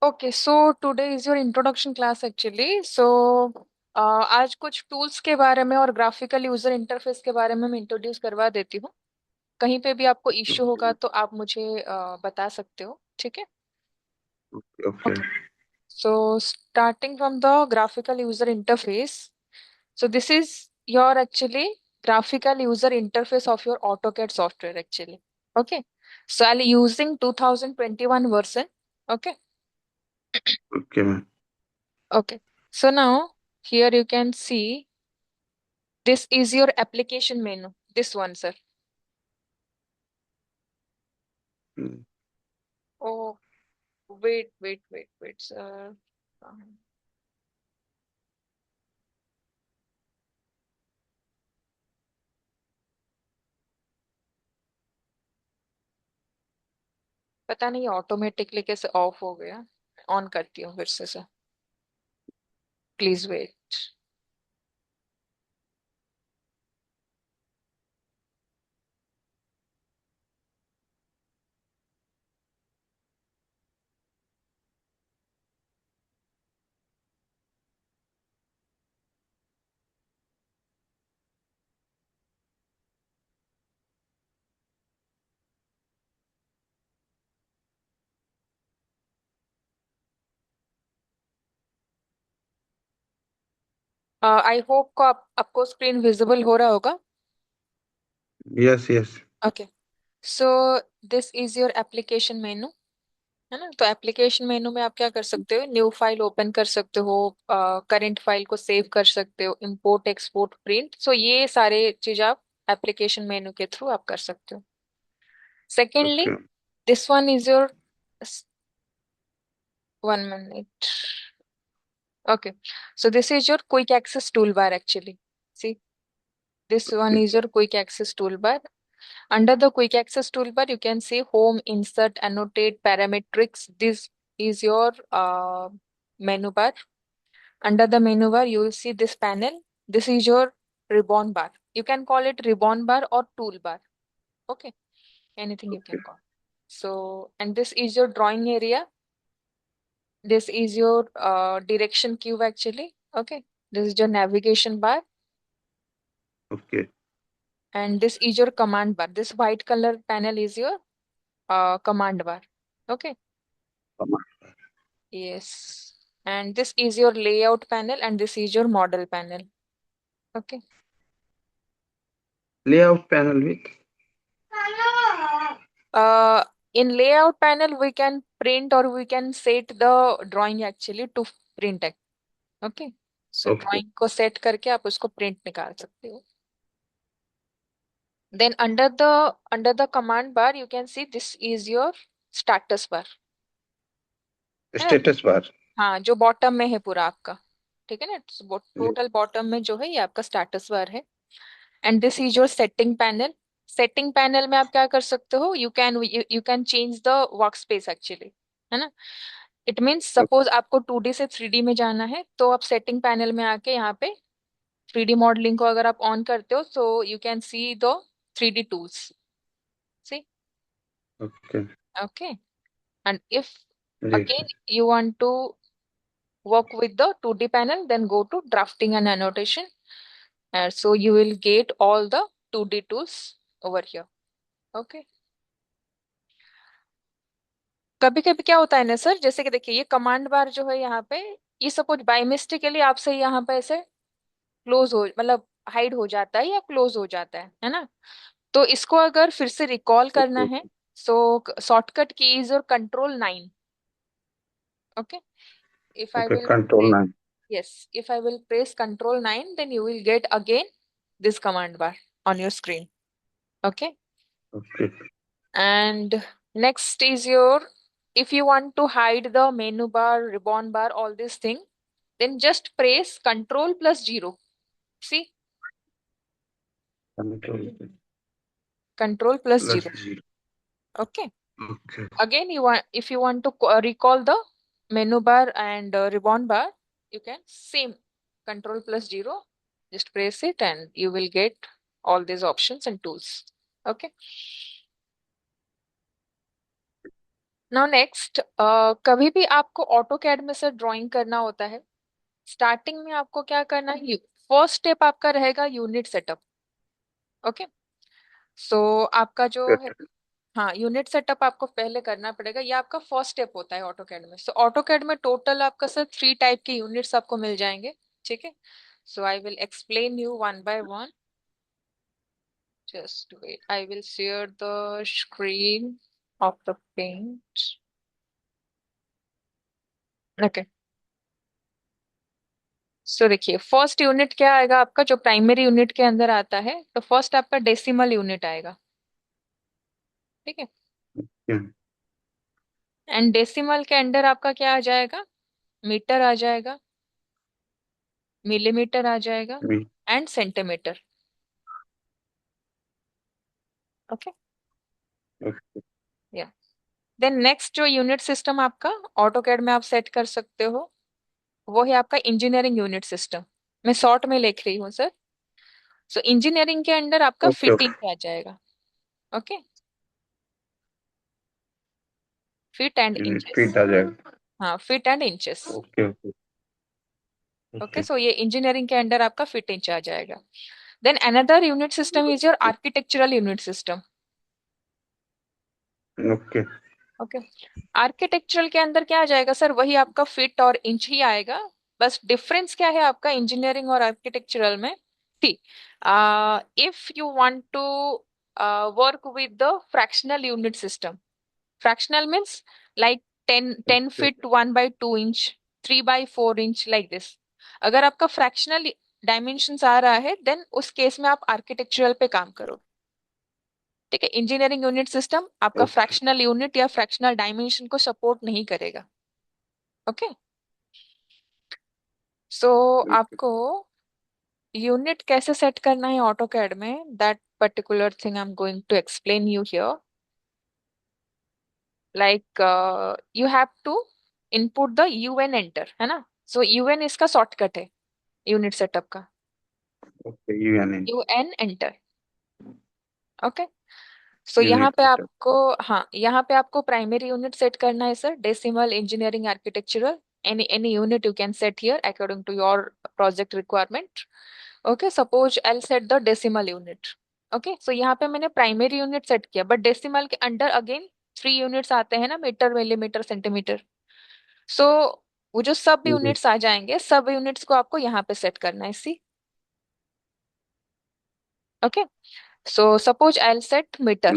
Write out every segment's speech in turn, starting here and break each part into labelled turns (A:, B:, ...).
A: Okay, so today is your introduction class actually. आज कुछ tools के बारे में और ग्राफिकल यूजर इंटरफेस के बारे में मैं इंट्रोड्यूस करवा देती हूँ। कहीं पे भी आपको इश्यू
B: ओके
A: होगा तो आप मुझे बता सकते हो, ठीक है?
B: Okay
A: okay, so starting from the graphical user interface. So this is your actually graphical user interface of your AutoCAD software actually. Okay. So I'll using 2021 version. Okay.
B: Okay ma'am.
A: Okay. So now here you can see this is your application menu. This one, sir. Oh, wait, sir. पता नहीं automatically कैसे of हो गया। On करती हूँ फिर से sir. Please wait. I hope को आपको स्क्रीन विजिबल हो रहा होगा।
B: Yes yes.
A: Okay, so this is your application menu, है ना? तो एप्लीकेशन मेनू में आप क्या कर सकते हो? न्यू फाइल ओपन कर सकते हो, करंट फाइल को सेव कर सकते हो, इंपोर्ट एक्सपोर्ट प्रिंट। सो ये सारे चीज आप एप्लीकेशन मेनू के थ्रू आप कर सकते हो। Secondly,
B: okay
A: this one is your 1 minute. Okay, so this is your quick access toolbar actually. See, this one
B: okay
A: is your quick access toolbar. Under the quick access toolbar, you can see home, insert, annotate, parametrics. This is your menu bar. Under the menu bar, you will see this panel. This is your ribbon bar. You can call it ribbon bar or toolbar. Okay, anything you
B: okay
A: can call. So, and this is your drawing area. This is your direction cube actually. Okay, this is your navigation bar.
B: Okay
A: And this is your command bar. This white color panel is your command bar. Okay. Yes. And this is your layout panel and this is your model panel. Okay.
B: Layout panel with
A: Uh, in layout panel, we can print or we can set the drawing actually to print it. Okay. So
B: okay
A: drawing को set करके आप उसको print निकाल सकते हो. Then under the command bar, you can see this is your status bar. है ना?
B: Status bar.
A: हाँ, जो बॉटम में है पूरा आपका, ठीक है ना? टोटल बॉटम में जो है ये आपका स्टेटस बार है। And this is your setting panel. Setting panel में आप क्या कर सकते हो? You can change the work space actually, है ना? इट मीन्स सपोज आपको 2D से 3D में जाना है तो आप सेटिंग पैनल में आके यहाँ पे 3D मॉडलिंग को अगर आप ऑन करते हो तो you can see the 3D tools. See?
B: Okay
A: okay. And if
B: जी
A: again you want to work with the 2D panel, then go to drafting and annotation. And so you will get all the 2D tools over here. Okay. कभी कभी क्या होता है ना sir, जैसे कि देखिए ये कमांड बार जो है यहाँ पे, ये सपोज बाय मिस्टेकली आपसे यहाँ पे ऐसे क्लोज हो, मतलब हाइड हो जाता है या क्लोज हो जाता है ना? तो इसको अगर फिर से रिकॉल करना है, सो शॉर्टकट की इज और control 9। Okay, if I
B: okay
A: will
B: control
A: press,
B: 9।
A: yes, if I will press control 9, then you will get again this command bar on your screen. Okay.
B: Okay
A: And next is your, if you want to hide the menu bar, ribbon bar, all this thing, then just press Control+0. See,
B: control plus
A: Control+0.
B: 0।
A: Okay.
B: Okay
A: Again, if you want to recall the menu bar and ribbon bar, you can same Control+0. Just press it and you will get all these options and tools. Okay. Now next, कभी भी आपको auto CAD में से drawing करना होता है, starting में आपको क्या करना है, फर्स्ट स्टेप आपका रहेगा यूनिट सेटअप। ओके, सो आपका जो है,
B: Okay.
A: हाँ, यूनिट सेटअप आपको पहले करना पड़ेगा, ये आपका फर्स्ट स्टेप होता है ऑटो कैड में। सो ऑटो कैड में टोटल आपका सर 3 टाइप के यूनिट्स आपको मिल जाएंगे, ठीक है। So I will explain you one by one, just wait, I will share the screen of the paint. Okay, सो देखिए फर्स्ट यूनिट क्या आएगा आपका, जो प्राइमरी यूनिट के अंदर आता है, तो फर्स्ट आपका डेसिमल यूनिट आएगा, ठीक है।
B: Yeah.
A: एंड डेसिमल के अंडर आपका क्या आ जाएगा, मीटर आ जाएगा, मिलीमीटर आ जाएगा,
B: Me.
A: And centimetre. Okay,
B: Okay.
A: या देन नेक्स्ट जो यूनिट सिस्टम आपका ऑटोकैड में आप सेट कर सकते हो, वो है आपका इंजीनियरिंग यूनिट सिस्टम। मैं शॉर्ट में लिख रही हूँ सर। सो इंजीनियरिंग के अंडर आपका
B: Okay.
A: Fitting
B: Okay.
A: आ जाएगा। Okay, feet and
B: Unit
A: inches.
B: feet आ जाएगा।
A: हाँ, feet and inches.
B: Okay. Okay.
A: Okay,
B: Okay.
A: सो ये इंजीनियरिंग के अंडर आपका फिट इंच आ जाएगा। Then another unit system is your architectural unit system.
B: Okay.
A: Okay, architectural के अंदर क्या आ जाएगा सर, वही आपका फीट और इंच ही आएगा। बस डिफरेंस क्या है आपका इंजीनियरिंग और आर्किटेक्चरल में, ठीक। If you want to work with the fractional unit system, fractional means like 10
B: Okay.
A: feet 1/2 inch, 3/4 inch, like this। अगर आपका फ्रैक्शनल डायमेंशंस आ रहा है, देन उस केस में आप आर्किटेक्चरल पे काम करो, ठीक है। इंजीनियरिंग यूनिट सिस्टम आपका
B: Okay.
A: फ्रैक्शनल यूनिट या फ्रैक्शनल डायमेंशन को सपोर्ट नहीं करेगा। Okay, so
B: Okay.
A: आपको यूनिट कैसे सेट करना है ऑटो कैड में, that particular thing I am going to explain you here. Like you have to input the UN enter, है ना। सो यूएन इसका शॉर्टकट है यूनिट सेटअप का,
B: Okay. UNN.
A: UN enter. Okay, so यहाँ
B: Unit
A: पे
B: setup.
A: आपको, हाँ, यहाँ पे आपको प्राइमरी यूनिट सेट करना है sir, decimal, engineering, architectural, any unit you can set here according to your project requirement। Okay, suppose I set the decimal unit. Okay, so यहाँ पे मैंने प्राइमरी यूनिट सेट किया, बट डेसिमल के under again 3 units आते हैं ना, metre, millimetre, centimetre. सो वो जो सब
B: Yes.
A: यूनिट्स आ जाएंगे, सब यूनिट्स को आपको यहाँ पे सेट करना है, see. Okay, so suppose I set metre,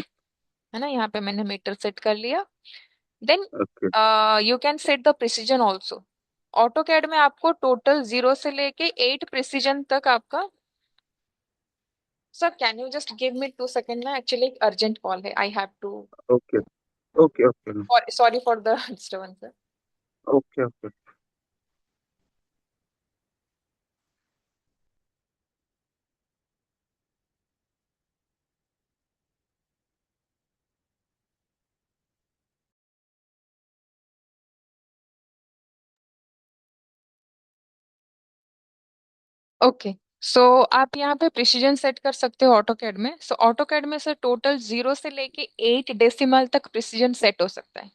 A: है ना, यहाँ पे मैंने मीटर सेट कर लिया। Then
B: Okay.
A: You can set the precision also. AutoCAD में आपको टोटल 0 से लेके 8 प्रिसीजन तक आपका, sir can you just give me 2 second ना, एक्चुअली एक अर्जेंट कॉल है, I have to,
B: Okay. Okay. Okay.
A: Sorry for the disturbance.
B: Okay. Okay.
A: Okay, so आप यहाँ पे प्रिसीजन सेट कर सकते हो ऑटो कैड में। सो ऑटो कैड में से टोटल 0 से लेके 8 डेसिमल तक प्रिसीजन सेट हो सकता है,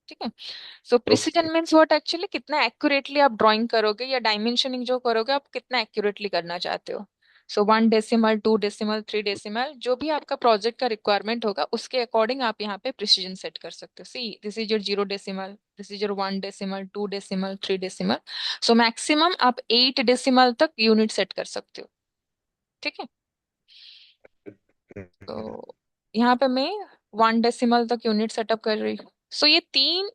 A: ठीक है। So precision
B: Okay.
A: Means what, actually कितना एक्यूरेटली आप ड्राइंग करोगे या डायमेंशनिंग जो करोगे, आप कितना एक्यूरेटली करना चाहते हो। सो 1 डेसिमल, 2 डेसिमल, 3 डेसिमल, जो भी आपका प्रोजेक्ट का रिक्वायरमेंट होगा उसके अकॉर्डिंग आप यहाँ पे प्रिसीजन सेट कर सकते हो। See, this is your 0 decimal, this is your 1 decimal, 2 decimal, 3 decimal. So maximum आप 8 डेसिमल तक यूनिट सेट कर सकते हो, ठीक है। तो यहाँ पे मैं 1 डेसिमल तक यूनिट सेटअप कर रही हूँ। सो ये 3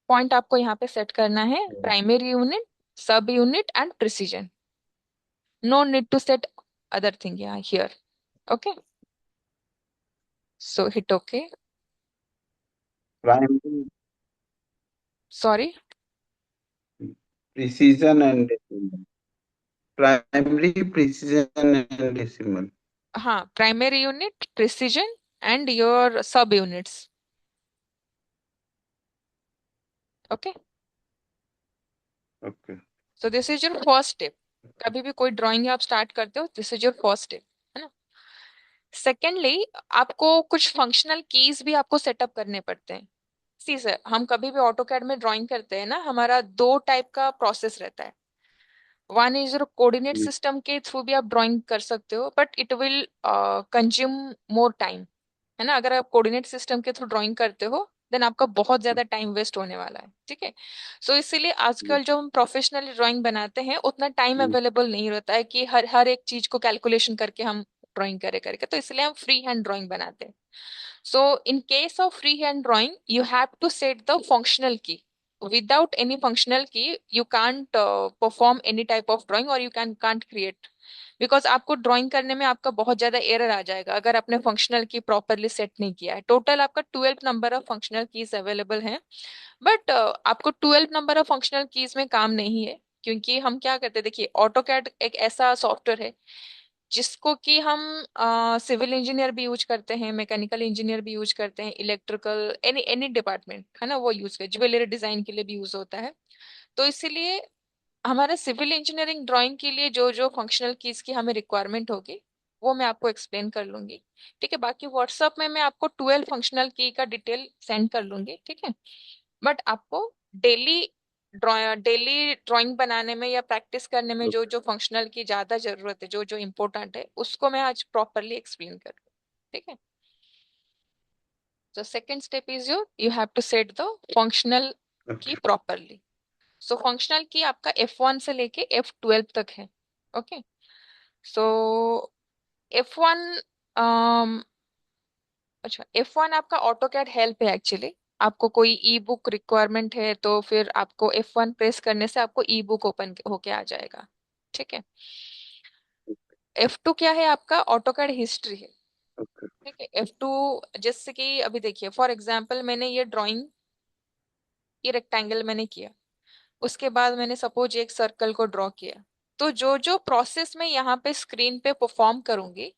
A: पॉइंट आपको यहाँ पे सेट करना है, primary unit, sub unit and precision. No need to set other thing यहाँ here. Okay, so hit okay.
B: Primary
A: sorry,
B: precision and decimal. Primary precision and decimal.
A: हाँ, primary unit, precision and your sub units. Okay,
B: Okay.
A: So this is your first step. कभी भी कोई drawing आप start करते हो, this is your first step, है ना। Secondly, आपको कुछ फंक्शनल कीज भी आपको सेटअप करने पड़ते हैं। सी सर, हम कभी भी ऑटो कैड में ड्राइंग करते हैं ना, हमारा दो टाइप का प्रोसेस रहता है। वन इज कोऑर्डिनेट सिस्टम के थ्रू भी आप ड्राइंग कर सकते हो, but it will consume more time, है ना। अगर आप कोऑर्डिनेट सिस्टम के थ्रू ड्राइंग करते हो देन आपका बहुत ज्यादा टाइम वेस्ट होने वाला है, ठीक है। सो इसीलिए आजकल जो हम प्रोफेशनली ड्राइंग बनाते हैं उतना टाइम अवेलेबल नहीं रहता है कि हर हर एक चीज को कैलकुलेशन करके हम ड्राइंग करे करके, तो इसलिए हम फ्री हैंड ड्राइंग बनाते हैं। So in case of freehand drawing, you have to set the functional key. Without any functional key, you can't perform any type of drawing or you can't create. Because आपको drawing करने में आपका बहुत ज्यादा error आ जाएगा अगर आपने functional की प्रॉपरली सेट नहीं किया है। टोटल आपका 12 number of functional keys available हैं, बट आपको 12 नंबर ऑफ फंक्शनल कीज में काम नहीं है। क्योंकि हम क्या करते हैं, देखिए ऑटो कैड एक ऐसा सॉफ्टवेयर है जिसको कि हम सिविल इंजीनियर भी यूज करते हैं, मैकेनिकल इंजीनियर भी यूज करते हैं, इलेक्ट्रिकल एनी एनी डिपार्टमेंट है ना, वो यूज कर, ज्वेलरी डिजाइन के लिए भी यूज होता है। तो इसीलिए हमारे सिविल इंजीनियरिंग ड्राइंग के लिए जो जो फंक्शनल कीज की हमें रिक्वायरमेंट होगी वो मैं आपको एक्सप्लेन कर लूंगी, ठीक है। बाकी व्हाट्सएप में मैं आपको 12 फंक्शनल की का डिटेल सेंड कर लूंगी, ठीक है। बट आपको डेली डेली ड्राइंग बनाने में या प्रैक्टिस करने में जो जो फंक्शनल की ज्यादा जरूरत है, जो जो इम्पोर्टेंट है, उसको मैं आज प्रॉपरली एक्सप्लेन करूँ, ठीक है। So second step is you have to set the functional key properly. So functional key आपका F1 से लेके F12 तक है, ओके। सो F1, अच्छा F1 आपका ऑटो कैड हेल्प है एक्चुअली। आपको कोई ई बुक रिक्वायरमेंट है तो फिर आपको F1 प्रेस करने से आपको ई बुक ओपन होके आ जाएगा, ठीक है। F2 क्या है, आपका ऑटो कैड हिस्ट्री है, ठीक है। F2 जैसे कि अभी देखिए फॉर एग्जांपल मैंने ये ड्राइंग, ये रेक्टेंगल मैंने किया, उसके बाद मैंने सपोज एक सर्कल को ड्रॉ किया। तो जो जो प्रोसेस मैं यहाँ पे स्क्रीन पे परफॉर्म करूंगी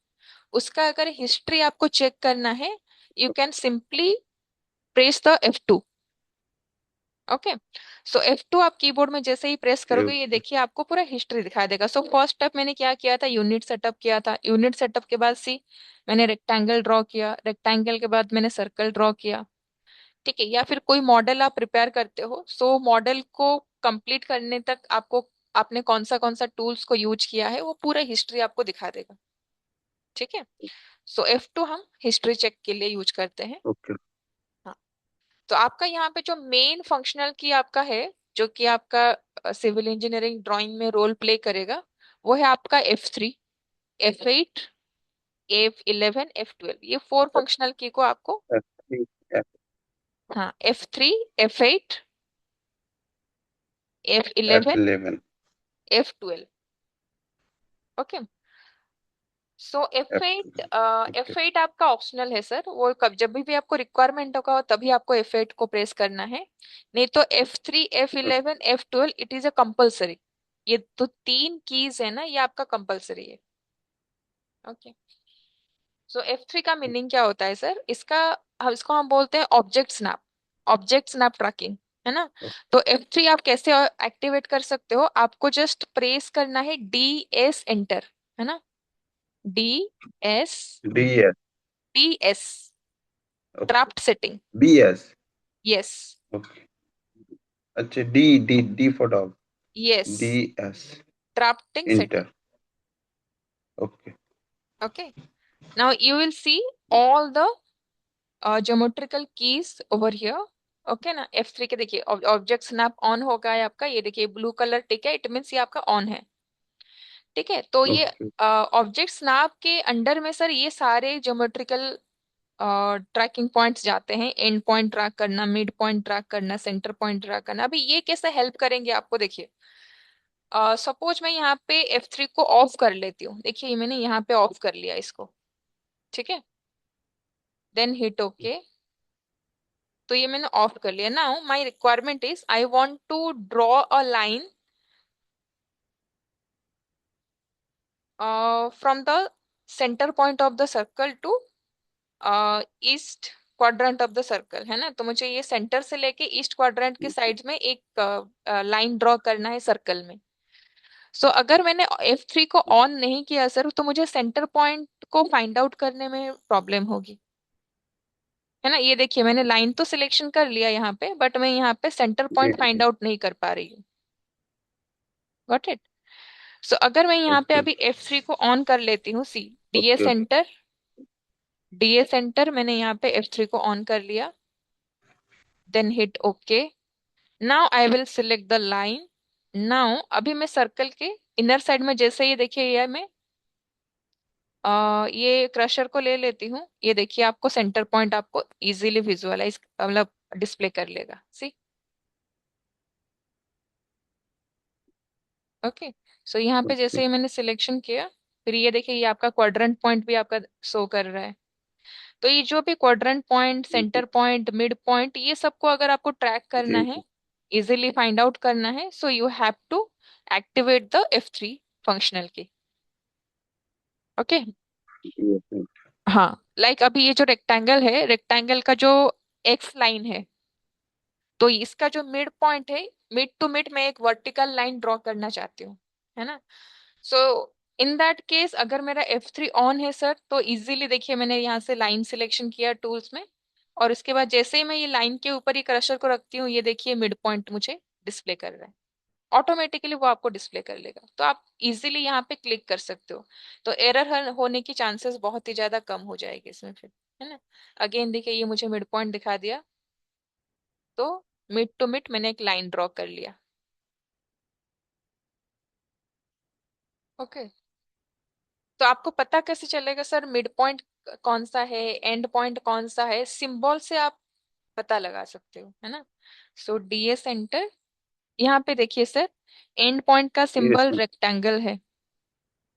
A: उसका अगर हिस्ट्री आपको चेक करना है, you can simply press the F2, okay. So F2 आप कीबोर्ड में जैसे ही प्रेस करोगे ये देखिए आपको पूरा हिस्ट्री दिखा देगा। सो फर्स्ट स्टेप मैंने क्या किया था, यूनिट सेटअप किया था। यूनिट सेटअप के बाद सी मैंने रेक्टेंगल ड्रॉ किया, रेक्टेंगल के बाद मैंने सर्कल ड्रॉ किया, ठीक है। या फिर कोई मॉडल आप प्रिपेयर करते हो, सो मॉडल को कंप्लीट करने तक आपको आपने कौन सा टूल्स को यूज किया है वो पूरा हिस्ट्री आपको दिखा देगा, ठीक है। सो F2 हम हिस्ट्री चेक के लिए यूज करते हैं। हाँ, तो आपका यहाँ पे जो मेन फंक्शनल की आपका है, जो कि आपका सिविल इंजीनियरिंग ड्राइंग में रोल प्ले करेगा, वो है आपका F3, F8, F11, F12। ये फोर फंक्शनल की को आपको, हाँ F3, F8, F11,
B: F11.
A: F12, okay. So F8,
B: Okay.
A: F8 आपका ऑप्शनल है सर, वो कब जब भी आपको रिक्वायरमेंट होगा तभी आपको F8 को प्रेस करना है। नहीं तो F3, F11, F12 it is a compulsory. ये तो तीन कीज है ना, ये आपका कंपल्सरी है, ओके। सो F3 का मीनिंग क्या होता है सर, इसका इसको हम बोलते हैं object snap, object snap tracking, है ना। तो F3 आप कैसे एक्टिवेट कर सकते हो, आपको जस्ट प्रेस करना है DS एंटर, है ना, DS,
B: DS.
A: DS
B: Okay.
A: Draft setting,
B: BS.
A: Yes,
B: Okay. अच्छा, D for dog.
A: Yes,
B: DS.
A: Drafting setting,
B: Enter. Okay.
A: Okay. Now you will see all the geometrical keys over here, okay ना। F3 के देखिए object snap on होगा है आपका, ये देखिए blue colour टिक है, इट मीन्स ये आपका ऑन है, ठीक है। तो ये
B: Okay.
A: ऑब्जेक्ट स्नैप के अंडर में सर ये सारे ज्योमेट्रिकल ट्रैकिंग पॉइंट्स जाते हैं। एंड पॉइंट ट्रैक करना, मिड पॉइंट ट्रैक करना, सेंटर पॉइंट ट्रैक करना। अभी ये कैसे हेल्प करेंगे आपको, देखिए सपोज मैं यहाँ पे F3 को ऑफ कर लेती हूँ, देखिए मैंने यहाँ पे ऑफ कर लिया इसको, ठीक है। देन हिट ओके, तो ये मैंने ऑफ कर लिया। Now my requirement is I want to draw a line from the centre point of the circle to east quadrant of the circle, है ना। तो मुझे ये सेंटर से लेके ईस्ट क्वाड्रेंट के साइड में एक लाइन ड्रॉ करना है सर्कल में। सो अगर मैंने F3 को ऑन नहीं किया सर तो मुझे सेंटर पॉइंट को फाइंड आउट करने में प्रॉब्लम होगी, है है ना। ये देखिए मैंने लाइन तो सिलेक्शन कर लिया यहाँ पे, बट मैं यहाँ पे सेंटर
B: जी
A: पॉइंट फाइंड
B: जी।
A: आउट नहीं कर पा रही हूँ। Got it. सो अगर मैं यहाँ पे
B: ओके
A: अभी F3 को ऑन कर लेती हूँ, see DA
B: okay okay.
A: Center, DA center मैंने यहाँ पे F3 को ऑन कर लिया, then hit okay. Now I will select the line. Now अभी मैं सर्कल के इनर साइड में, जैसे ये देखिए ये मैं ये क्रशर को ले लेती हूँ, ये देखिए आपको सेंटर पॉइंट आपको इजीली विजुअलाइज मतलब डिस्प्ले कर लेगा, सी। ओके। सो यहाँ पे जैसे
B: ओके
A: ही मैंने सिलेक्शन किया, फिर ये देखिए ये आपका क्वाड्रेंट पॉइंट भी आपका शो कर रहा है। तो ये जो भी क्वाड्रेंट पॉइंट,
B: जी
A: सेंटर पॉइंट, मिड पॉइंट, ये सबको अगर आपको ट्रैक करना
B: जी
A: है,
B: जी।
A: इजीली फाइंड आउट करना है, so you have to activate the F3 functional key. Okay.
B: जी,
A: हाँ, लाइक अभी ये जो रेक्टेंगल है, रेक्टेंगल का जो एक्स लाइन है, तो इसका जो मिड पॉइंट है, मिड टू मिड मैं एक वर्टिकल लाइन ड्रॉ करना चाहती हूँ, है ना। सो इन दैट केस अगर मेरा F3 ऑन है सर, तो इजीली देखिए मैंने यहाँ से लाइन सिलेक्शन किया टूल्स में, और उसके बाद जैसे ही मैं ये लाइन के ऊपर ये क्रशर को रखती हूँ, ये देखिए मिड पॉइंट मुझे डिस्प्ले कर रहा है। ऑटोमेटिकली वो आपको डिस्प्ले कर लेगा, तो आप इजीली यहाँ पे क्लिक कर सकते हो। तो एरर होने की चांसेस बहुत ही ज्यादा कम हो जाएगी इसमें फिर, है ना। अगेन देखिए ये मुझे मिड पॉइंट दिखा दिया, तो मिड टू मिड मैंने एक लाइन ड्रॉ कर लिया। ओके। तो आपको पता कैसे चलेगा सर मिड पॉइंट कौन सा है, एंड पॉइंट कौन सा है? सिंबल से आप पता लगा सकते हो, है ना। सो डीए सेंटर, यहाँ पे देखिए सर, एंड पॉइंट का
B: यस
A: सिंबल
B: मैम।
A: रेक्टेंगल है,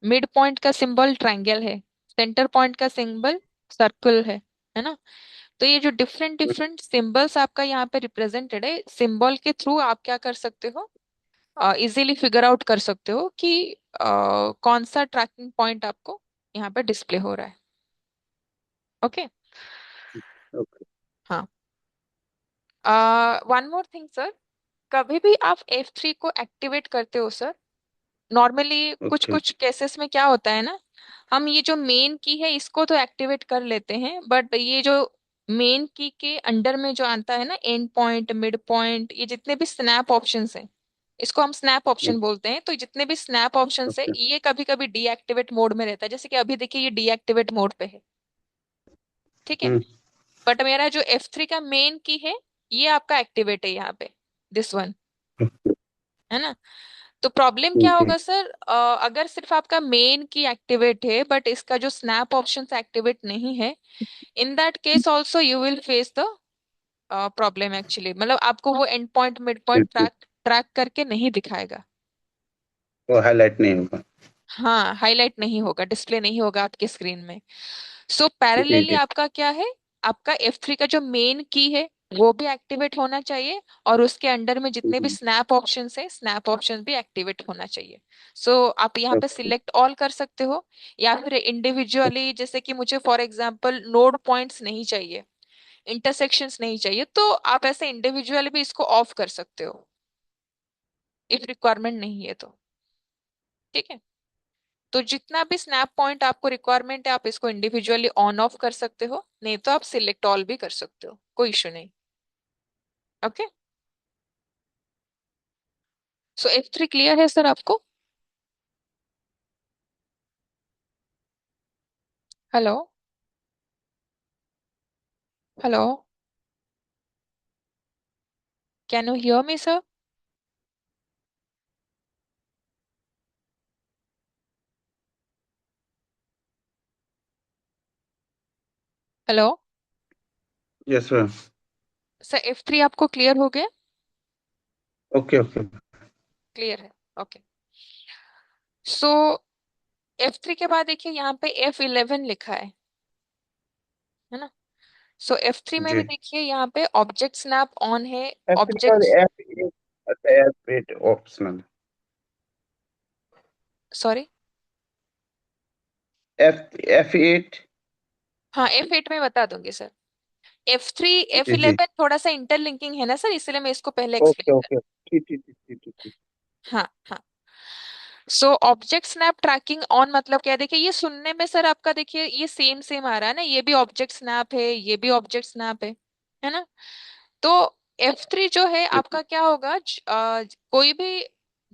A: मिड पॉइंट का सिंबल ट्रायंगल है, सेंटर पॉइंट का सिंबल सर्कल है ना। तो ये जो डिफरेंट डिफरेंट सिंबल्स आपका यहाँ पे रिप्रेजेंटेड है, सिंबल के थ्रू आप क्या कर सकते हो, इजीली फिगर आउट कर सकते हो कि कौन सा ट्रैकिंग पॉइंट आपको यहाँ पे डिस्प्ले हो रहा है। ओके।
B: ओके
A: हाँ। वन मोर थिंग सर, कभी भी आप F3 को एक्टिवेट करते हो सर, नॉर्मली कुछ
B: ओके।
A: कुछ केसेस में क्या होता है ना, हम ये जो मेन की है इसको तो एक्टिवेट कर लेते हैं, बट ये जो मेन की के अंडर में जो आता है ना, एंड पॉइंट, मिड पॉइंट, ये जितने भी स्नैप ऑप्शंस हैं, इसको हम स्नैप ऑप्शन बोलते हैं, तो जितने भी स्नैप ऑप्शंस है
B: ओके।
A: ये कभी कभी डीएक्टिवेट मोड में रहता है, जैसे कि अभी देखिए ये डीएक्टिवेट मोड पे है, ठीक है।
B: हम्म।
A: बट मेरा जो F3 का मेन की है, ये आपका एक्टिवेट है यहाँ पे, दिस वन, है ना। तो प्रॉब्लम क्या
B: जी।
A: होगा सर, अगर सिर्फ आपका मेन की एक्टिवेट है बट इसका जो स्नैप ऑप्शन एक्टिवेट नहीं है, in that case also you will face the problem actually, मतलब आपको वो एंड पॉइंट मिड
B: जी
A: पॉइंट
B: जी।
A: ट्रैक ट्रैक करके नहीं दिखाएगा।
B: वो हाईलाइट नहीं होगा।
A: हाँ, हाईलाइट नहीं होगा, डिस्प्ले नहीं होगा आपके स्क्रीन में। सो
B: जी
A: पैरेलली
B: जी।
A: आपका क्या है, आपका F3 का जो मेन की है वो भी एक्टिवेट होना चाहिए, और उसके अंडर में जितने भी
B: हम्म।
A: स्नैप ऑप्शंस है, स्नैप ऑप्शन भी एक्टिवेट होना चाहिए। सो आप यहाँ पे
B: ओके
A: सिलेक्ट ऑल कर सकते हो, या फिर इंडिविजुअली, जैसे कि मुझे फॉर एग्जांपल नोड पॉइंट्स नहीं चाहिए, इंटरसेक्शंस नहीं चाहिए, तो आप ऐसे इंडिविजुअली भी इसको ऑफ कर सकते हो, इफ रिक्वायरमेंट नहीं है तो, ठीक है। तो जितना भी स्नैप पॉइंट आपको रिक्वायरमेंट है, आप इसको इंडिविजुअली ऑन ऑफ कर सकते हो, नहीं तो आप सिलेक्ट ऑल भी कर सकते हो, कोई इशू नहीं। ओके। सो F3 क्लियर है सर आपको? Hello? Hello? Can you hear me sir? Hello?
B: Yes ma'am.
A: Sir F3 आपको क्लियर हो गया?
B: Okay okay.
A: क्लियर है। ओके। सो F3 के बाद देखिए यहाँ पे F11 लिखा है ना। सो F3 में भी
B: जी।
A: देखिए यहाँ पे ऑब्जेक्ट स्नैप ऑन है,
B: F3
A: ऑब्जेक्ट,
B: F8। अच्छा F8 ऑप्शनल।
A: Sorry,
B: F8।
A: हाँ F8 में बता दूंगी सर। F3
B: जी जी।
A: F11 थोड़ा सा इंटरलिंकिंग है ना सर, इसलिए मैं इसको पहले
B: ओके
A: एक्सप्लेन कर,
B: ओके। ठीक ठीक ठीक ठीक ठीक ठीक।
A: हाँ हाँ। So object snap tracking on मतलब क्या है? देखिए ये सुनने में सर आपका, देखिए ये सेम सेम आ रहा है ना, ये भी ऑब्जेक्ट स्नैप है, ये भी ऑब्जेक्ट स्नैप है ना? तो F3 जो है आपका क्या होगा, कोई भी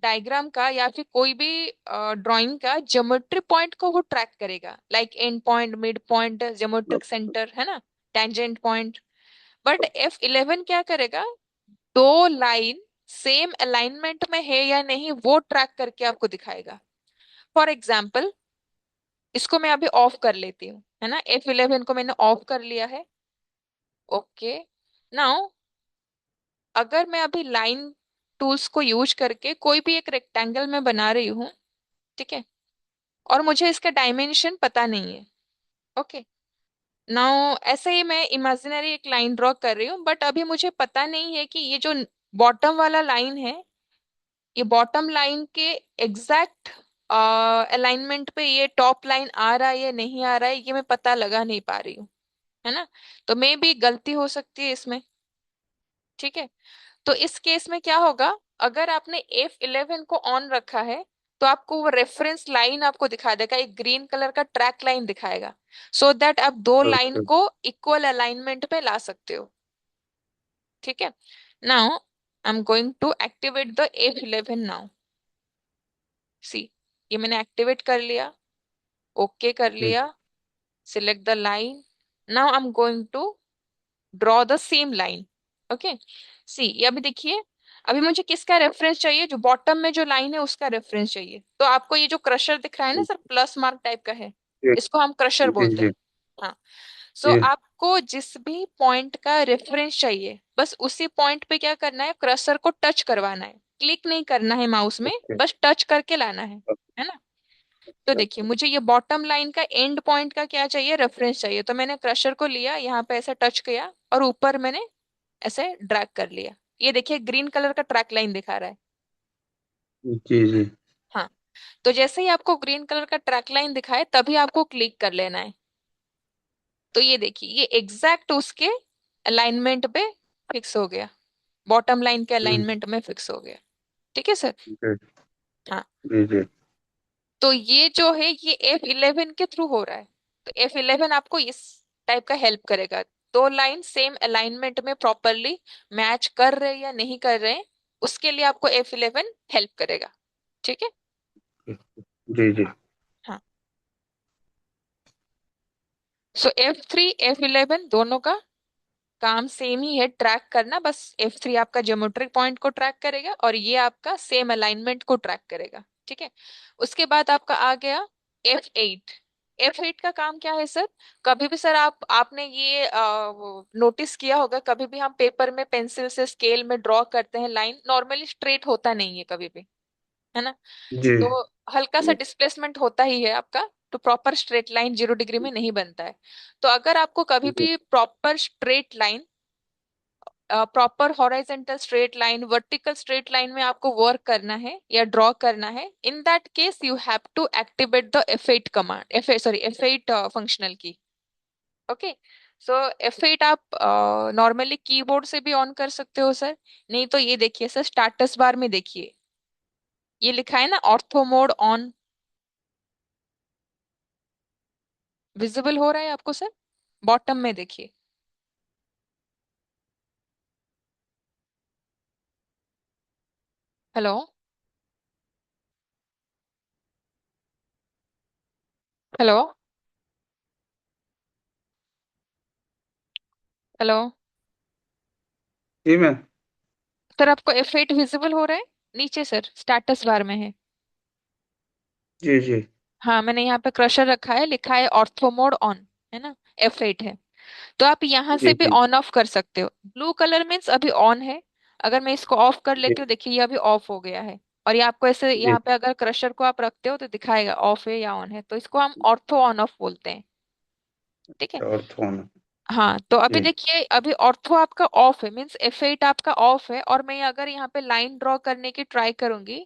A: डायग्राम का या फिर कोई भी ड्राइंग का ज्योमेट्री पॉइंट को वो ट्रैक करेगा, like and point, mid point, geometric centre, है ना, टेंजेंट पॉइंट। बट F11 क्या करेगा, दो लाइन सेम अलाइनमेंट में है या नहीं वो ट्रैक करके आपको दिखाएगा। फॉर एग्जाम्पल, इसको मैं अभी ऑफ कर लेती हूँ, है ना, F11 को मैंने ऑफ कर लिया है। ओके, नाउ अगर मैं अभी लाइन टूल्स को यूज करके कोई भी एक रेक्टेंगल में बना रही हूँ, ठीक है, और मुझे इसका डायमेंशन पता नहीं है। ओके, नाउ ऐसे ही मैं इमेजिनरी एक लाइन ड्रॉ कर रही हूँ, बट अभी मुझे पता नहीं है कि ये जो बॉटम वाला लाइन है, ये बॉटम लाइन के एग्जैक्ट अलाइनमेंट पे ये टॉप लाइन आ रहा है या नहीं आ रहा है, ये मैं पता लगा नहीं पा रही हूँ, है ना? तो मे भी गलती हो सकती है इसमें। ठीक है, तो इस केस में क्या होगा, अगर आपने F11 को ऑन रखा है तो आपको वो रेफरेंस लाइन आपको दिखा देगा, एक ग्रीन कलर का ट्रैक लाइन दिखाएगा, सो दैट आप दो लाइन
B: ओके।
A: को इक्वल अलाइनमेंट पे ला सकते हो। ठीक है, now I am going to activate the F11 now. See, ये मैंने एक्टिवेट कर लिया, ओके कर लिया, select the line. Now I am going to draw the same line. Okay, see, ये अभी देखिए, अभी मुझे किसका रेफरेंस चाहिए, जो बॉटम में जो लाइन है उसका रेफरेंस चाहिए। तो आपको ये जो क्रशर दिख रहा है ना सर, प्लस मार्क टाइप का है,
B: जी
A: इसको हम क्रशर
B: जी
A: बोलते
B: जी
A: हैं। हाँ, सो
B: जी।
A: आपको जिस भी पॉइंट का रेफरेंस चाहिए, बस उसी पॉइंट पे क्या करना है, क्रसर को टच करवाना है, क्लिक नहीं करना है माउस में,
B: ओके।
A: बस टच करके लाना है ना? तो देखिए मुझे ये बॉटम लाइन का एंड पॉइंट का क्या चाहिए, रेफरेंस चाहिए, तो मैंने क्रशर को लिया, यहाँ पे ऐसे टच किया और ऊपर मैंने ऐसे ड्रैग कर लिया। ये देखिए ग्रीन कलर का ट्रैक लाइन दिखा रहा है।
B: जी जी।
A: हाँ, तो जैसे ही आपको ग्रीन कलर का ट्रैक लाइन दिखाए तभी आपको क्लिक कर लेना है। तो ये देखिए ये एग्जैक्ट उसके अलाइनमेंट पे फिक्स हो गया, बॉटम लाइन के अलाइनमेंट में फिक्स हो गया। ठीक है सर।
B: जी
A: हाँ,
B: जी जी।
A: तो ये जो है ये F11 के थ्रू हो रहा है। तो F11 आपको इस टाइप का हेल्प करेगा, दो लाइन सेम अलाइनमेंट में प्रॉपरली मैच कर रहे या नहीं कर रहे, उसके लिए आपको F11 हेल्प करेगा। ठीक है।
B: जी जी।
A: हाँ, सो F3 F11 दोनों का काम सेम ही है, ट्रैक करना, बस F3 आपका ज्योमेट्रिक पॉइंट को ट्रैक करेगा और ये आपका सेम अलाइनमेंट को ट्रैक करेगा। ठीक है, उसके बाद आपका आ गया F8। F8 का काम क्या है सर, कभी भी सर आपने ये नोटिस किया होगा, कभी भी हम पेपर में पेंसिल से स्केल में ड्रॉ करते हैं लाइन, नॉर्मली स्ट्रेट होता नहीं है कभी भी, है ना?
B: जी
A: तो हल्का सा डिस्प्लेसमेंट होता ही है आपका, तो प्रॉपर स्ट्रेट लाइन 0 डिग्री में नहीं बनता है। तो अगर आपको कभी
B: जी
A: भी proper straight line, proper horizontal straight line, vertical straight line में आपको वर्क करना है या ड्रॉ करना है, in that case you have to activate the F8 command, F8 functional key. Okay, so F8 आप नॉर्मली कीबोर्ड से भी ऑन कर सकते हो सर, नहीं तो ये देखिए सर, स्टेटस बार में देखिए, ये लिखा है ना ऑर्थो मोड ऑन, विजिबल हो रहा है आपको सर? बॉटम में देखिए। हेलो, हेलो, हेलो,
B: जी मैं।
A: सर आपको F8 विजिबल हो रहा है? नीचे सर स्टेटस बार में है।
B: जी जी
A: हाँ, मैंने यहाँ पे क्रशर रखा है, लिखा है ऑर्थो मोड ऑन, है ना, F8 है। तो आप यहाँ से
B: जी
A: भी
B: जी
A: ऑन ऑफ कर सकते हो, ब्लू कलर मीन्स अभी ऑन है, अगर मैं इसको ऑफ कर
B: जी
A: लेती हूँ, देखिए ये अभी ऑफ हो गया है। और ये आपको ऐसे
B: जी।
A: यहाँ पे अगर क्रशर को आप रखते हो तो दिखाएगा ऑफ है या ऑन है, तो इसको हम ऑर्थो ऑन ऑफ बोलते हैं। ठीक है।
B: और फोन।
A: हाँ, तो अभी
B: जी
A: देखिए अभी ऑर्थो आपका ऑफ है, मीन्स F8 आपका ऑफ है, और मैं अगर यहाँ पे लाइन ड्रॉ करने की ट्राई करूंगी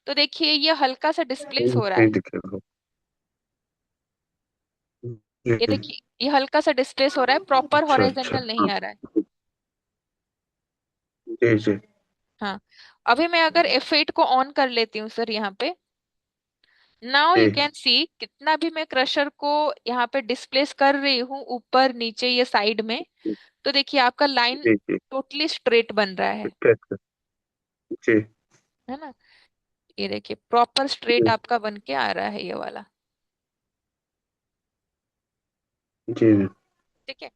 A: तो देखिए ये हल्का सा डिस्प्लेस हो रहा
B: नहीं
A: है।
B: दिखेगा। जी
A: ये देखिए ये हल्का सा डिस्प्लेस हो रहा है, प्रॉपर
B: अच्छा अच्छा।
A: हॉरिजॉन्टल नहीं
B: हाँ।
A: आ रहा है।
B: जी जी
A: हाँ, अभी मैं अगर F8 को ऑन कर लेती हूँ सर यहाँ पे, नाउ यू
B: जी
A: कैन सी कितना भी मैं क्रशर को यहाँ पे डिस्प्लेस कर रही हूँ ऊपर नीचे ये साइड में, तो देखिए आपका लाइन
B: जी जी।
A: टोटली स्ट्रेट बन रहा
B: अच्छा, जी
A: है ना। ये देखिए प्रॉपर स्ट्रेट
B: जी
A: आपका बन के आ रहा है ये वाला।
B: जी मैम।
A: ठीक है।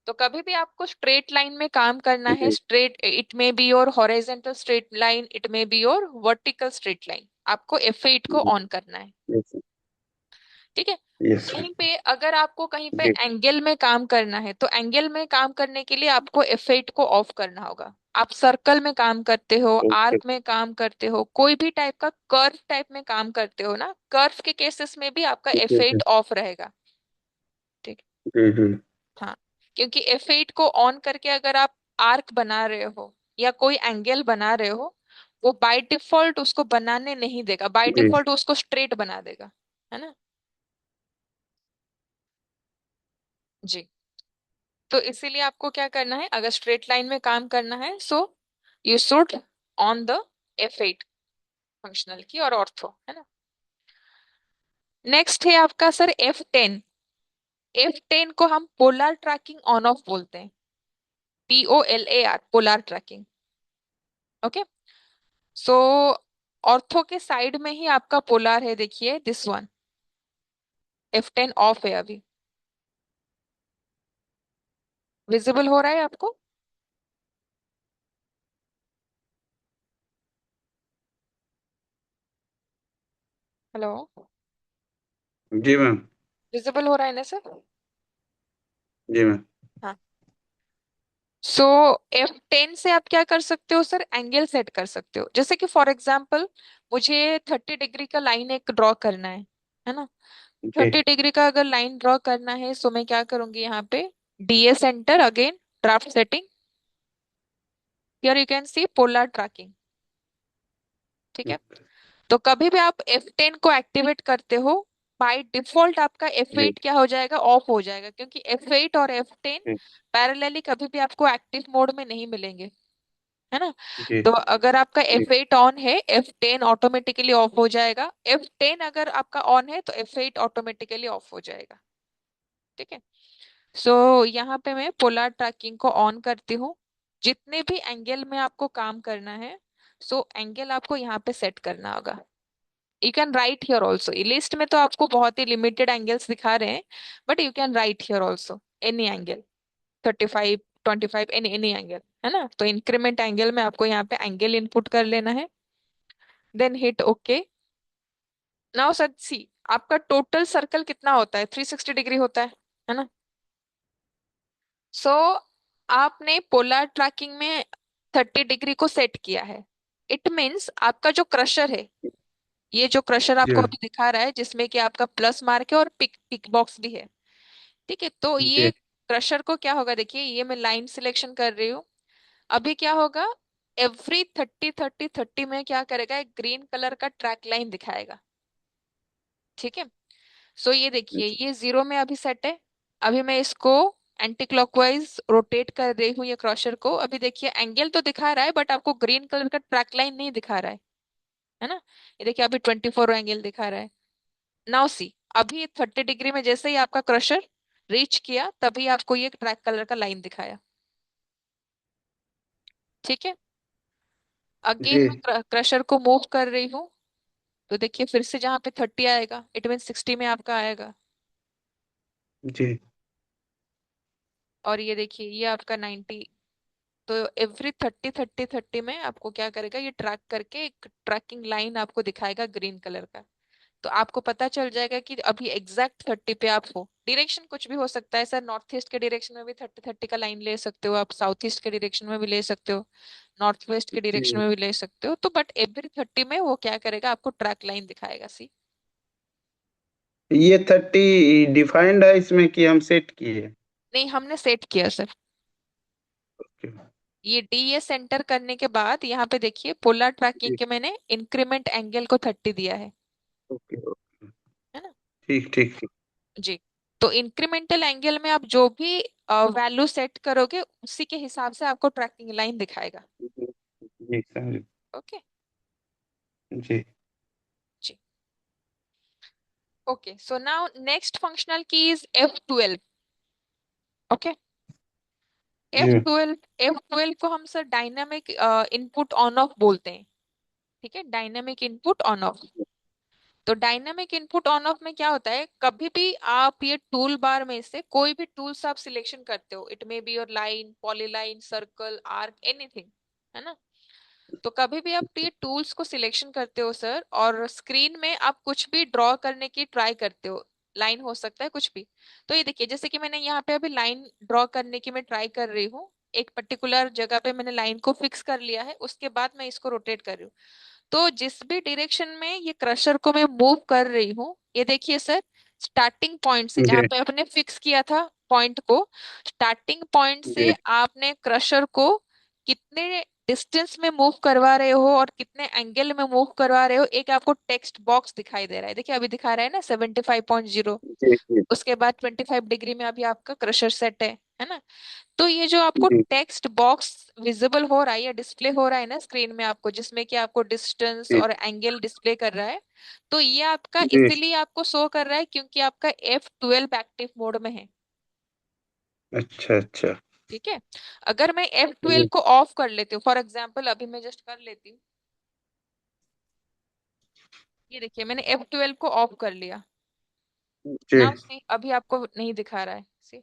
A: तो कभी भी आपको स्ट्रेट लाइन में काम करना है,
B: जी
A: स्ट्रेट इट में बी और हॉरिजॉन्टल स्ट्रेट लाइन इट में बी और वर्टिकल स्ट्रेट लाइन, आपको F8 को
B: जी।
A: ऑन करना है।
B: यस
A: ठीक है।
B: यस।
A: कहीं पे अगर आपको कहीं पे
B: जी
A: एंगल में काम करना है, तो एंगल में काम करने के लिए आपको F8 को ऑफ करना होगा। आप सर्कल में काम करते हो,
B: ओके।
A: आर्क में काम करते हो, कोई भी टाइप का कर्व टाइप में काम करते हो ना, कर्व के केसेस में भी आपका
B: जी जी
A: F8 ऑफ रहेगा। ठीक।
B: जी जी
A: हाँ, क्योंकि F8 को ऑन करके अगर आप आर्क बना रहे हो या कोई एंगल बना रहे हो, वो बाय डिफॉल्ट उसको बनाने नहीं देगा, बाय
B: जी
A: डिफॉल्ट उसको स्ट्रेट बना देगा, है ना। जी। तो इसीलिए आपको क्या करना है, अगर स्ट्रेट लाइन में काम करना है, so you should on the F8 functional की और ऑर्थो, है ना। नेक्स्ट है आपका सर F10। F10 को हम पोलर ट्रैकिंग ऑन ऑफ बोलते हैं, POLAR, पोलर ट्रैकिंग। ओके। सो ऑर्थो के साइड में ही आपका पोलर है, देखिए दिस वन, F10 ऑफ है अभी। विजिबल हो रहा है आपको? हेलो।
B: जी मैम।
A: विजिबल हो रहा है ना सर?
B: जी मैम।
A: हाँ। सो F10 से आप क्या कर सकते हो सर, एंगल सेट कर सकते हो। जैसे कि फॉर एग्जाम्पल मुझे 30 डिग्री का लाइन एक ड्रॉ करना है ना।
B: जी
A: 30 डिग्री का अगर लाइन ड्रॉ करना है, सो मैं क्या करूंगी यहाँ पे, DA centre again, draft setting, here you can see polar tracking. ठीक है। तो कभी भी आप F10 को एक्टिवेट करते हो, बाय डिफॉल्ट आपका
B: जी
A: F8 क्या हो जाएगा, ऑफ हो जाएगा, क्योंकि F8 और F10
B: जी
A: पैरेलली कभी भी आपको एक्टिव मोड में नहीं मिलेंगे, है ना।
B: जी
A: तो अगर आपका
B: जी
A: F8 ऑन है, F10 ऑटोमेटिकली ऑफ हो जाएगा, F10 अगर आपका ऑन है तो F8 ऑटोमेटिकली ऑफ हो जाएगा। ठीक है। सो यहाँ पे मैं पोलर ट्रैकिंग को ऑन करती हूँ। जितने भी एंगल में आपको काम करना है, सो एंगल आपको यहाँ पे सेट करना होगा। You can write here also, list में तो आपको बहुत ही लिमिटेड एंगल्स दिखा रहे हैं, but you can write here also any angle, 35, 25, any any angle, है ना। तो इंक्रीमेंट एंगल में आपको यहाँ पे एंगल इनपुट कर लेना है, then hit okay. Now sir see, आपका टोटल सर्कल कितना होता है, 360 डिग्री होता है ना। सो आपने पोलर ट्रैकिंग में 30 डिग्री को सेट किया है। इट मीन्स आपका जो क्रशर है, ये जो क्रशर
B: जी
A: आपको
B: मैम।
A: अभी दिखा रहा है जिसमें कि आपका प्लस मार्क है और पिक पिक बॉक्स भी है, ठीक है। तो ये
B: जी
A: क्रशर को क्या होगा, देखिए ये मैं लाइन सिलेक्शन कर रही हूँ। अभी क्या होगा, एवरी 30, 30, 30 में क्या करेगा, एक ग्रीन कलर का ट्रैक लाइन दिखाएगा। ठीक है। सो ये देखिए ये 0 में अभी सेट है। अभी मैं इसको एंटी क्लॉकवाइज रोटेट कर रही हूँ ये क्रॉशर को। अभी देखिए एंगल तो दिखा रहा है, बट आपको ग्रीन कलर का ट्रैक लाइन नहीं दिखा रहा है ना। ये देखिए अभी 24 एंगल दिखा रहा है। नाउ सी, अभी 30 डिग्री में जैसे ही आपका क्रशर रीच किया, तभी आपको ये ट्रैक कलर का लाइन दिखाया। ठीक है। अगेन
B: जी
A: मैं क्रशर को मूव कर रही हूँ, तो देखिए फिर से जहां पे 30 आएगा, इट मीन 60 में आपका आएगा।
B: जी
A: और ये देखिए ये आपका 90। तो एवरी 30, 30, 30 में आपको क्या करेगा, ये ट्रैक करके एक ट्रैकिंग लाइन आपको दिखाएगा ग्रीन कलर का। तो आपको पता चल जाएगा कि अभी एग्जैक्ट 30 पे आप हो। डायरेक्शन कुछ भी हो सकता है सर, नॉर्थ ईस्ट के डायरेक्शन में भी 30, 30 का लाइन ले सकते हो आप, साउथ ईस्ट के डायरेक्शन में भी ले सकते हो, नॉर्थ वेस्ट के डायरेक्शन
B: जी।
A: में भी ले सकते हो। तो बट एवरी 30 में वो क्या करेगा, आपको ट्रैक लाइन दिखाएगा, सी।
B: ये 30 डिफाइंड है इसमें कि हम सेट किए?
A: नहीं, हमने सेट किया सर।
B: ओके।
A: ये DA सेंटर करने के बाद यहाँ पे देखिए पोलर ट्रैकिंग
B: जी
A: के मैंने इंक्रीमेंट एंगल को 30 दिया
B: ओके ओके।
A: है ना।
B: ठीक ठीक ठीक।
A: जी। तो इंक्रीमेंटल एंगल में आप जो भी वैल्यू सेट करोगे, उसी के हिसाब से आपको ट्रैकिंग लाइन दिखाएगा।
B: जी जी, समझ।
A: ओके।
B: जी
A: जी। Okay, so now next functional key is F12। Okay,
B: जी
A: F12 को हम sir dynamic input on off बोलते हैं। ठीक है, डायनामिक इनपुट ऑन ऑफ। तो डायनामिक इनपुट ऑन ऑफ में क्या होता है, कभी भी आप ये टूल बार में से कोई भी टूल्स आप सिलेक्शन करते हो, it may be your line, polyline, circle, arc, anything, है ना। तो कभी भी आप ये टूल्स को सिलेक्शन करते हो सर, और स्क्रीन में आप कुछ भी ड्रॉ करने की ट्राई करते हो, लाइन हो सकता है कुछ भी। तो ये देखिए, जैसे कि मैंने यहाँ पे अभी लाइन ड्रॉ करने की मैं ट्राई कर रही हूँ, एक पर्टिकुलर जगह पे मैंने लाइन को फिक्स कर लिया है, उसके बाद मैं इसको रोटेट कर रही हूँ। तो जिस भी डायरेक्शन में ये क्रशर को मैं मूव कर रही हूँ, ये देखिए सर, स्टार्टिंग पॉइंट से जहां
B: जी
A: पे आपने फिक्स किया था पॉइंट को, स्टार्टिंग पॉइंट से
B: जी
A: आपने क्रशर को कितने डिस्टेंस में मूव करवा रहे हो और कितने एंगल में मूव करवा रहे हो, एक आपको टेक्स्ट बॉक्स दिखाई दे रहा है। देखिए अभी दिखा रहा है ना 75.0,
B: जी जी
A: उसके बाद 25 डिग्री में अभी आपका क्रशर सेट है ना। तो ये जो आपको
B: जी
A: टेक्स्ट बॉक्स विजिबल हो रहा है या डिस्प्ले हो रहा है ना स्क्रीन में आपको, जिसमें कि आपको डिस्टेंस
B: जी
A: और एंगल डिस्प्ले कर रहा है, तो ये आपका
B: जी।
A: इसीलिए आपको शो कर रहा है क्योंकि आपका F12 एक्टिव मोड में है।
B: अच्छा अच्छा।
A: ठीक है, अगर मैं F12
B: जी
A: को ऑफ कर लेती हूँ, फॉर एग्जाम्पल अभी मैं जस्ट कर लेती हूँ, ये देखिए मैंने F12 को ऑफ कर लिया।
B: जी।
A: नाउ सी, अभी आपको नहीं दिखा रहा है, सी,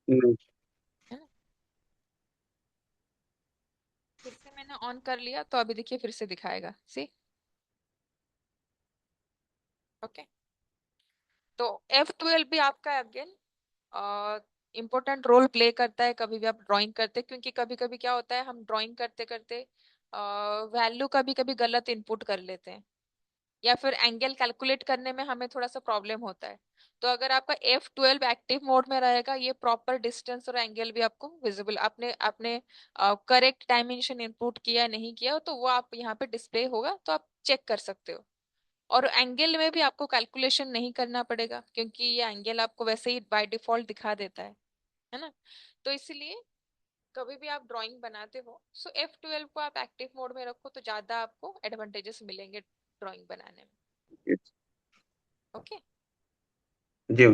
B: नहीं,
A: है ना। फिर से मैंने ऑन कर लिया तो अभी देखिए फिर से दिखाएगा, सी। ओके, तो F12 भी आपका अगेन इम्पोर्टेंट रोल प्ले करता है कभी भी आप ड्राइंग करते, क्योंकि कभी कभी क्या होता है, हम ड्राइंग करते करते वैल्यू कभी कभी गलत इनपुट कर लेते हैं, या फिर एंगल कैलकुलेट करने में हमें थोड़ा सा प्रॉब्लम होता है। तो अगर आपका F12 एक्टिव मोड में रहेगा, ये प्रॉपर डिस्टेंस और एंगल भी आपको विजिबल, आपने आपने करेक्ट डायमेंशन इनपुट किया नहीं किया तो वो आप यहाँ पे डिस्प्ले होगा, तो आप चेक कर सकते हो। और एंगल में भी आपको कैलकुलेशन नहीं करना पड़ेगा, क्योंकि ये एंगल आपको वैसे ही बाय डिफॉल्ट दिखा देता है ना। तो इसलिए कभी भी आप ड्राइंग बनाते हो, सो F12 को आप एक्टिव मोड में रखो तो ज्यादा आपको एडवांटेजेस मिलेंगे ड्राइंग बनाने में। ओके।
B: जी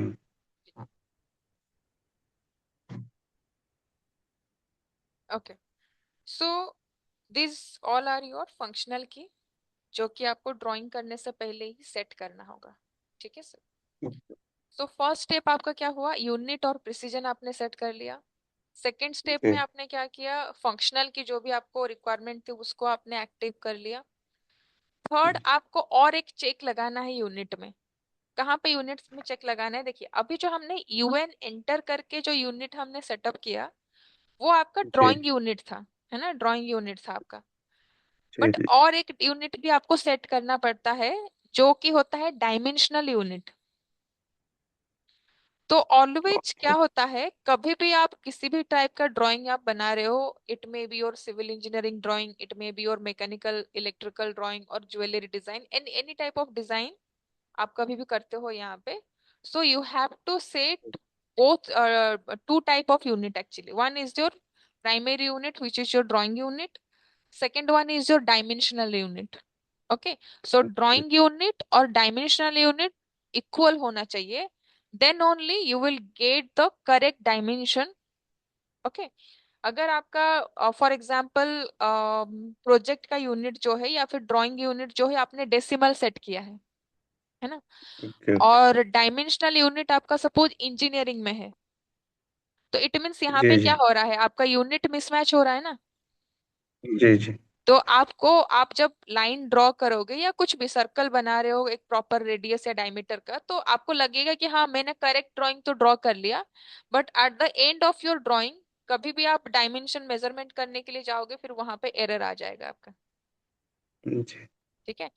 A: okay, so this all are your functional key, जो कि आपको ड्राइंग करने से पहले ही सेट करना होगा। ठीक है सर। सो फर्स्ट स्टेप आपका क्या हुआ, यूनिट और प्रिसीजन आपने सेट कर लिया। सेकेंड स्टेप में
B: जी
A: आपने क्या किया, फंक्शनल की जो भी आपको रिक्वायरमेंट थी उसको आपने एक्टिव कर लिया। थर्ड, आपको और एक चेक लगाना है यूनिट में। कहाँ पे यूनिट्स में चेक लगाना है, देखिए अभी जो हमने UN एंटर करके जो यूनिट हमने सेटअप किया, वो आपका
B: जी
A: ड्राइंग यूनिट था, है ना, ड्राइंग यूनिट था आपका।
B: जी
A: बट
B: जी।
A: और एक यूनिट भी आपको सेट करना पड़ता है, जो कि होता है डायमेंशनल यूनिट। तो ऑलवेज क्या होता है, कभी भी आप किसी भी टाइप का ड्राइंग आप बना रहे हो, it may be your civil engineering drawing, it may be your mechanical electrical drawing और jewellery design, and any type of design आप कभी भी करते हो यहाँ पे, so you have to set both two type of unit actually. One is your primary unit, which is your drawing unit. Second one is your dimensional unit. Okay, so
B: अच्छा
A: drawing unit और dimensional unit equal होना चाहिए, then only you will get the correct dimension. Okay, अगर आपका for example project का unit जो है या फिर ड्राइंग यूनिट जो है आपने डेसिमल सेट किया है ना,
B: ओके ओके।
A: और डायमेंशनल यूनिट आपका सपोज इंजीनियरिंग में है, तो इट मीन्स यहाँ
B: जी
A: पे
B: जी
A: क्या हो रहा है, आपका यूनिट मिसमैच हो रहा है ना।
B: जी जी।
A: तो आपको, आप जब लाइन ड्रॉ करोगे या कुछ भी सर्कल बना रहे हो एक प्रॉपर रेडियस या डायमीटर का, तो आपको लगेगा कि हाँ मैंने करेक्ट ड्राइंग तो ड्रॉ कर लिया, but at the end of your drawing कभी भी आप डायमेंशन मेजरमेंट करने के लिए जाओगे, फिर वहां पे एरर आ जाएगा आपका।
B: जी
A: ठीक है,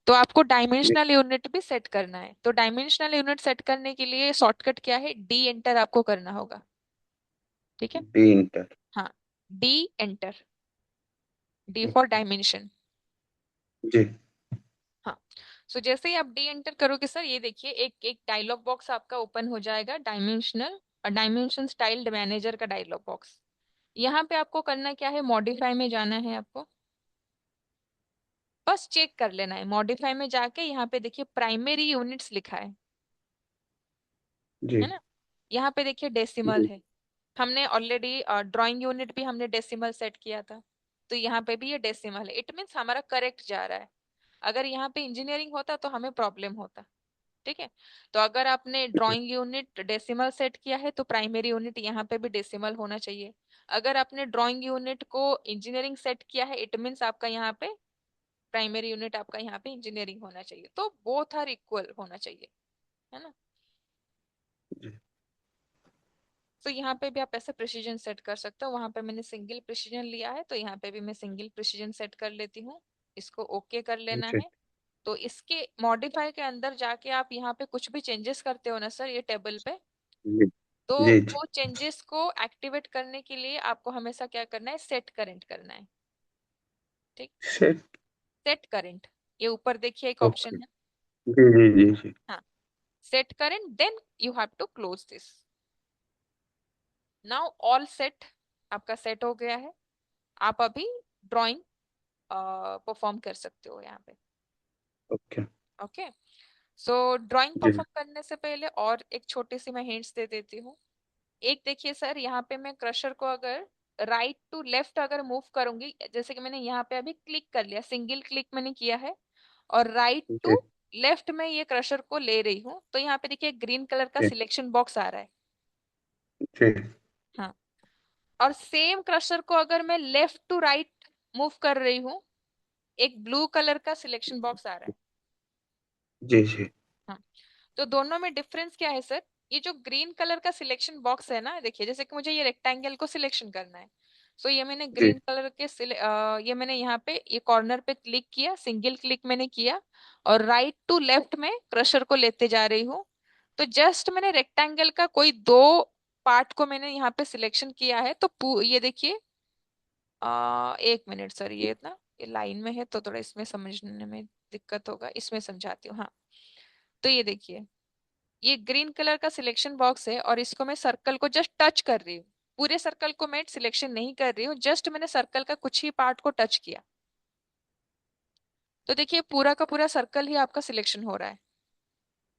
A: तो आपको
B: जी।
A: डायमेंशनल यूनिट भी सेट करना है। तो डायमेंशनल यूनिट सेट करने के लिए शॉर्टकट क्या है, डी एंटर आपको करना होगा। ठीक है,
B: डी इंटर।
A: हाँ, D enter, D for dimension.
B: जी
A: हाँ, सो जैसे ही आप डी एंटर करोगे सर, ये देखिए एक एक डायलॉग बॉक्स आपका ओपन हो जाएगा, डायमेंशनल डायमेंशन स्टाइल मैनेजर का डायलॉग बॉक्स। यहाँ पे आपको करना क्या है, मॉडिफाई में जाना है आपको, बस चेक कर लेना है, मॉडिफाई में जाके यहाँ पे देखिए प्राइमरी यूनिट्स लिखा है।
B: जी
A: है ना। यहाँ पे देखिए डेसिमल
B: जी।
A: है, हमने ऑलरेडी ड्राइंग यूनिट भी हमने डेसिमल सेट किया था, तो यहाँ पे भी ये डेसिमल है, इट मीन्स हमारा करेक्ट जा रहा है। अगर यहाँ पे इंजीनियरिंग होता तो हमें प्रॉब्लम होता। ठीक है, तो अगर आपने ड्राइंग यूनिट डेसिमल सेट किया है तो प्राइमरी यूनिट यहाँ पे भी डेसिमल होना चाहिए। अगर आपने ड्राइंग यूनिट को इंजीनियरिंग सेट किया है, इट मीन्स आपका यहाँ पे प्राइमरी यूनिट आपका यहाँ पे इंजीनियरिंग होना चाहिए, तो बोथ आर इक्वल होना चाहिए, है ना।
B: जी।
A: तो यहाँ पे भी आप ऐसे प्रिसीजन सेट कर सकते हो, वहां पे मैंने सिंगल प्रिसीजन लिया है तो यहाँ पे भी मैं सिंगल प्रिसीजन सेट कर लेती हूँ। इसको ओके कर लेना
B: जी
A: है। तो इसके मॉडिफाई के अंदर जाके आप यहाँ पे कुछ भी चेंजेस करते हो ना सर, ये टेबल पे,
B: जी
A: तो
B: जी। जी।
A: वो चेंजेस को एक्टिवेट करने के लिए आपको हमेशा क्या करना है, सेट करंट करना है। ठीक,
B: सेट।
A: सेट करंट, ये ऊपर देखिए एक ऑप्शन
B: ओके।
A: है।
B: जी जी जी जी।
A: हाँ, set current, then you have to close this. Now all set, आपका सेट हो गया है। आप अभी ड्राइंग परफॉर्म कर सकते हो यहाँ पे।
B: ओके।
A: ओके, सो ड्राइंग
B: जी
A: परफॉर्म करने से पहले और एक छोटी सी मैं हिंट्स दे देती हूँ। एक देखिए सर, यहाँ पे मैं क्रशर को अगर राइट टू लेफ्ट अगर मूव करूंगी, जैसे कि मैंने यहाँ पे अभी क्लिक कर लिया, सिंगल क्लिक मैंने किया है, और राइट
B: जी
A: टू लेफ्ट में ये क्रशर को ले रही हूँ, तो यहाँ पे देखिए ग्रीन कलर का
B: जी
A: सिलेक्शन बॉक्स आ रहा है।
B: जी
A: हाँ, और सेम क्रशर को अगर मैं लेफ्ट टू राइट मूव कर रही हूँ, एक ब्लू कलर का सिलेक्शन बॉक्स आ रहा है।
B: जी जी
A: हाँ, तो दोनों में डिफरेंस क्या है सर, ये जो ग्रीन कलर का सिलेक्शन बॉक्स है ना, देखिए जैसे कि मुझे ये रेक्टेंगल को सिलेक्शन करना है, सो ये मैंने
B: जी
A: ग्रीन कलर के ये मैंने यहाँ पे ये कॉर्नर पे क्लिक किया, सिंगल क्लिक मैंने किया, और राइट टू लेफ्ट में क्रशर को लेते जा रही हूँ। तो जस्ट मैंने रेक्टेंगल का कोई दो पार्ट को मैंने यहाँ पे सिलेक्शन किया है, तो ये देखिए, एक मिनट सर, ये ना ये लाइन में है तो थोड़ा इसमें समझने में दिक्कत होगा, इसमें समझाती हूँ। हाँ, तो ये देखिए, ये ग्रीन कलर का सिलेक्शन बॉक्स है और इसको मैं सर्कल को जस्ट टच कर रही हूँ, पूरे सर्कल को मैं सिलेक्शन नहीं कर रही हूँ, जस्ट मैंने सर्कल का कुछ ही पार्ट को टच किया, तो देखिए पूरा का पूरा सर्कल ही आपका सिलेक्शन हो रहा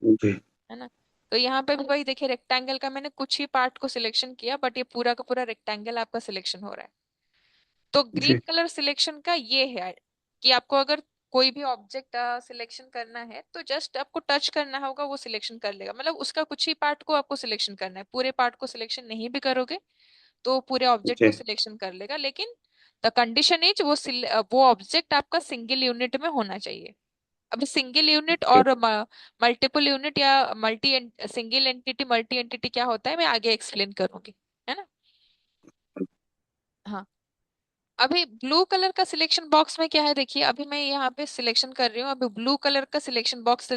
B: जी
A: है ना। तो यहाँ पे भी वही देखिए, रेक्टेंगल का मैंने कुछ ही पार्ट को सिलेक्शन किया, बट ये पूरा का पूरा रेक्टेंगल आपका सिलेक्शन हो रहा है। तो ग्रीन
B: जी।
A: कलर सिलेक्शन का ये है कि आपको अगर कोई भी ऑब्जेक्ट सिलेक्शन करना है तो जस्ट आपको टच करना होगा, वो सिलेक्शन कर लेगा, मतलब उसका कुछ ही पार्ट को आपको सिलेक्शन करना है, पूरे पार्ट को सिलेक्शन नहीं भी करोगे तो पूरे ऑब्जेक्ट को
B: जी
A: सिलेक्शन कर लेगा, लेकिन द कंडीशन इज वो ऑब्जेक्ट आपका सिंगल यूनिट में होना चाहिए। अब सिंगल यूनिट
B: ओके।
A: और मल्टीपल यूनिट या multi single entity multi entity क्या होता है, मैं आगे एक्सप्लेन करूंगी, है ना। हाँ, अभी ब्लू कलर का सिलेक्शन बॉक्स में क्या है, देखिए अभी मैं यहाँ पे सिलेक्शन कर रही हूँ, अभी ब्लू कलर का सिलेक्शन बॉक्स से